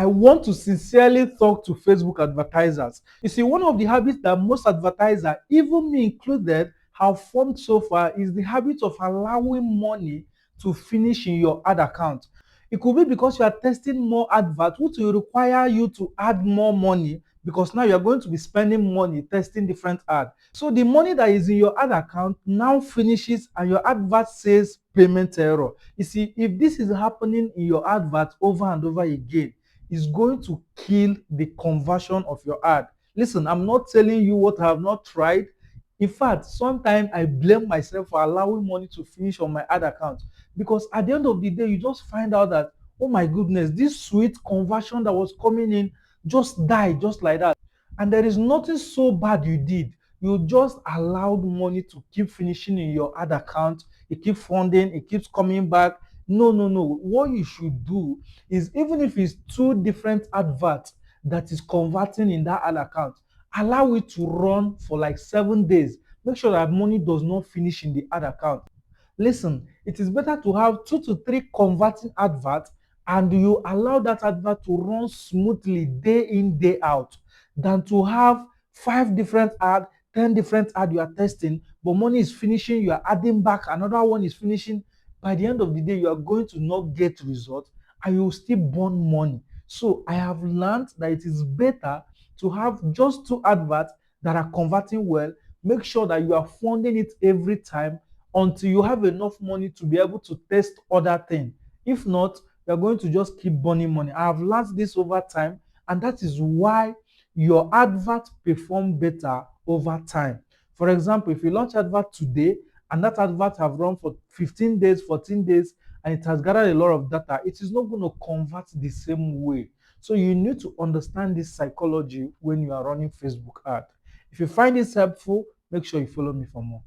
I want to sincerely talk to Facebook advertisers. You see, one of the habits that most advertisers, even me included, have formed so far is the habit of allowing money to finish in your ad account. It could be because you are testing more adverts, which will require you to add more money because now you are going to be spending money testing different ads. So the money that is in your ad account now finishes and your advert says payment error. You see, if this is happening in your advert over and over again, is going to kill the conversion of your ad. Listen, I'm not telling you what I have not tried. In fact, sometimes I blame myself for allowing money to finish on my ad account because at the end of the day, you just find out that, oh my goodness, this sweet conversion that was coming in just died just like that. And there is nothing so bad you did. You just allowed money to keep finishing in your ad account. It keeps funding, it keeps coming back. No, no, no. What you should do is, even if it's two different adverts that is converting in that ad account, allow it to run for like 7 days. Make sure that money does not finish in the ad account. Listen, it is better to have 2 to 3 converting adverts and you allow that advert to run smoothly day in, day out, than to have 5 different ads, 10 different ads you are testing, but money is finishing, you are adding back, another one is finishing. By the end of the day, you are going to not get results and you will still burn money. So I have learned that it is better to have just 2 adverts that are converting well. Make sure that you are funding it every time until you have enough money to be able to test other things. If not, you're going to just keep burning money. I have learned this over time, and that is why your advert perform better over time. For example, if you launch advert today and that advert have run for 15 days, 14 days, and it has gathered a lot of data, it is not going to convert the same way. So you need to understand this psychology when you are running Facebook ad. If you find this helpful, make sure you follow me for more.